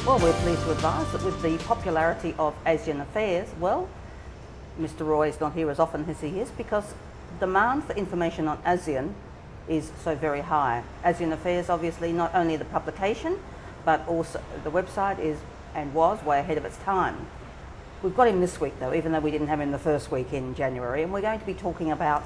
Well, we're pleased to advise that with the popularity of AseanAffairs, well, Mr. Roy is not here as often as he is because demand for information on ASEAN is so very high. AseanAffairs, obviously, not only the publication, but also the website is and was way ahead of its time. We've got him this week, though, even though we didn't have him the first week in January, and we're going to be talking about,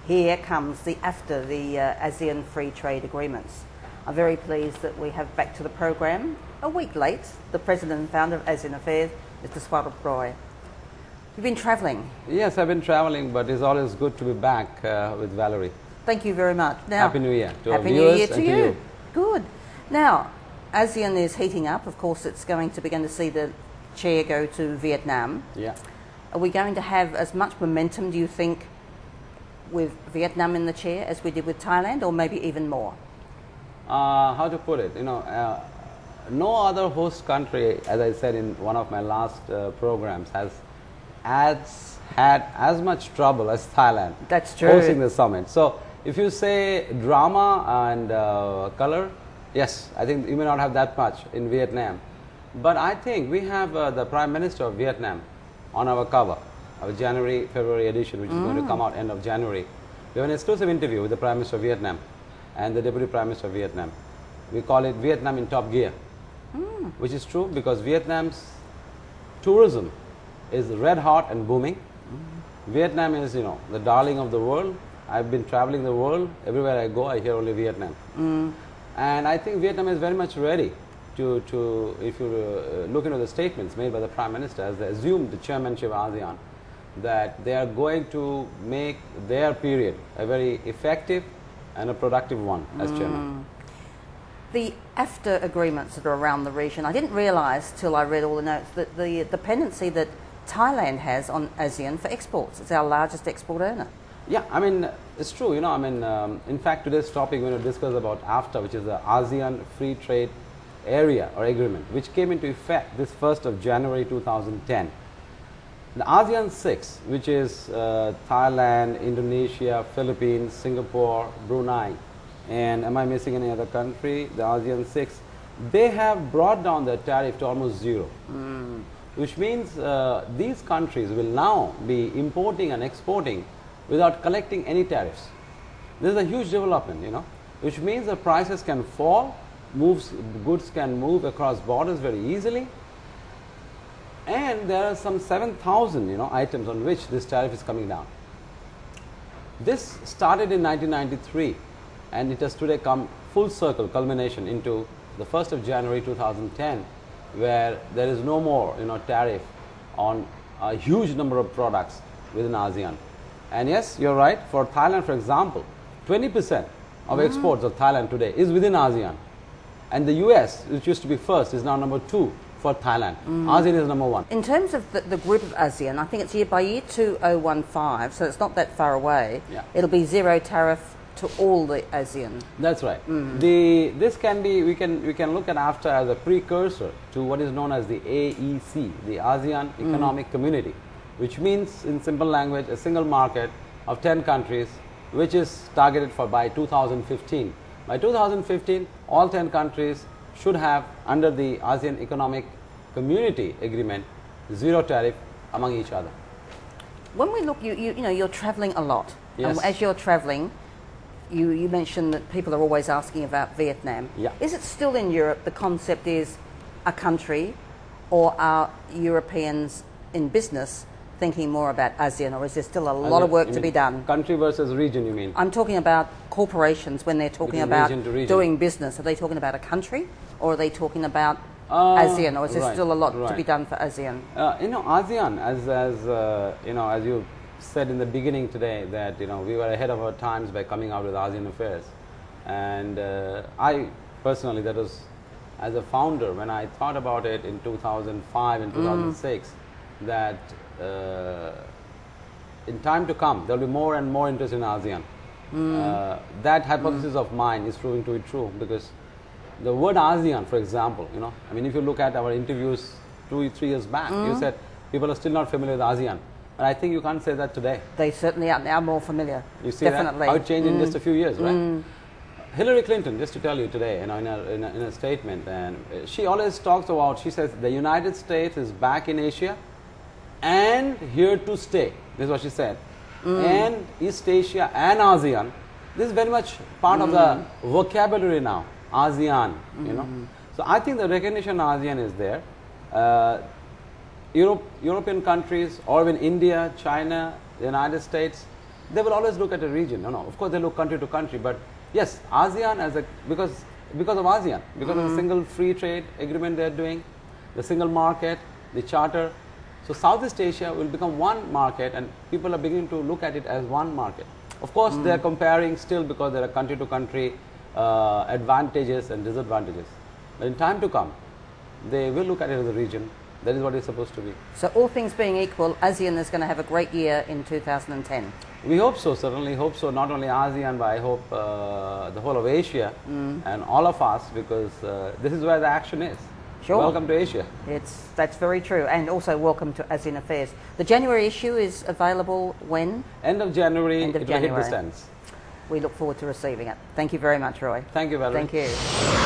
here comes the AFTA, the ASEAN Free Trade Agreements. I'm very pleased that we have back to the program, a week late, the President and Founder of AseanAffairs, Mr. Swarup Roy. You've been travelling? Yes, I've been travelling, but it's always good to be back with Valerie. Thank you very much. Now, Happy New Year to Happy our New viewers Year to and you. to you. Good. Now, ASEAN is heating up. Of course, it's going to begin to see the chair go to Vietnam. Yeah. Are we going to have as much momentum, do you think, with Vietnam in the chair as we did with Thailand, or maybe even more? How to put it? No other host country, as I said in one of my last programs, has had as much trouble as Thailand. That's true. Hosting the summit. So, if you say drama and color, yes, I think you may not have that much in Vietnam. But I think we have the Prime Minister of Vietnam on our cover, our January-February edition, which is going to come out end of January. We have an exclusive interview with the Prime Minister of Vietnam and the Deputy Prime Minister of Vietnam. We call it Vietnam in top gear, which is true because Vietnam's tourism is red hot and booming. Vietnam is, the darling of the world. I've been traveling the world. Everywhere I go, I hear only Vietnam. And I think Vietnam is very much ready to if you look into the statements made by the Prime Minister as they assumed the chairmanship of ASEAN, that they are going to make their period a very effective and a productive one as chairman. The AFTA agreements that are around the region, I didn't realise till I read all the notes that the dependency that Thailand has on ASEAN for exports. It's our largest export earner. Yeah, I mean, it's true, in fact, today's topic we're going to discuss about AFTA, which is the ASEAN Free Trade Area or Agreement, which came into effect this 1st of January 2010. The ASEAN 6, which is Thailand, Indonesia, Philippines, Singapore, Brunei, and am I missing any other country? The ASEAN 6, they have brought down their tariff to almost zero, which means these countries will now be importing and exporting without collecting any tariffs. This is a huge development, which means the prices can fall, goods can move across borders very easily, and there are some 7,000 items on which this tariff is coming down. This started in 1993 and it has today come full circle culmination into the 1st of January 2010, where there is no more tariff on a huge number of products within ASEAN. And yes, you're right, for Thailand, for example, 20% of exports of Thailand today is within ASEAN. And the US, which used to be first, is now number 2 for Thailand. ASEAN is number 1. In terms of the group of ASEAN, I think it's by year 2015, so it's not that far away. Yeah. It'll be zero tariff to all the ASEAN. That's right. This can be, we can look at AFTA as a precursor to what is known as the AEC, the ASEAN Economic Community, which means in simple language a single market of 10 countries, which is targeted for by 2015. By 2015, all 10 countries should have, under the ASEAN Economic Community Agreement, zero tariff among each other. When we look, you're travelling a lot. Yes. And as you're travelling, you mentioned that people are always asking about Vietnam. Yeah. Is it still in Europe the concept is a country, or are Europeans in business thinking more about ASEAN, or is there still a lot of work to be done? Country versus region, you mean? I'm talking about corporations when they're talking about doing business. Are they talking about a country, or are they talking about ASEAN, or is there still a lot to be done for ASEAN? ASEAN, as you said in the beginning today, that we were ahead of our times by coming out with AseanAffairs, and I personally, that was as a founder, when I thought about it in 2005 and 2006, that in time to come there will be more and more interest in ASEAN. That hypothesis of mine is proving to be true, because the word ASEAN, for example, if you look at our interviews 2-3 years back, you said people are still not familiar with ASEAN. But I think you can't say that today. They certainly are now more familiar. You see definitely. that? How it changed in just a few years, right? Hillary Clinton, just to tell you today, in a statement, and she always talks about, she says the United States is back in Asia and here to stay. This is what she said. And East Asia and ASEAN, this is very much part of the vocabulary now, ASEAN, you know. So I think the recognition of ASEAN is there. European countries, or even India, China, the United States, they will always look at a region. No, of course they look country to country, but yes, ASEAN as a, because of ASEAN, because of the single free trade agreement they are doing, the single market, the charter. So Southeast Asia will become one market, and people are beginning to look at it as one market. Of course, they are comparing still because there are country to country advantages and disadvantages. But in time to come, they will look at it as a region. That is what it's supposed to be. So all things being equal, ASEAN is going to have a great year in 2010. We hope so, certainly hope so. Not only ASEAN, but I hope the whole of Asia and all of us, because this is where the action is. Sure. Welcome to Asia. That's very true, and also welcome to AseanAffairs. The January issue is available when? End of January. End of it will hit January. the stands. We look forward to receiving it. Thank you very much, Roy. Thank you, Valerie. Thank you.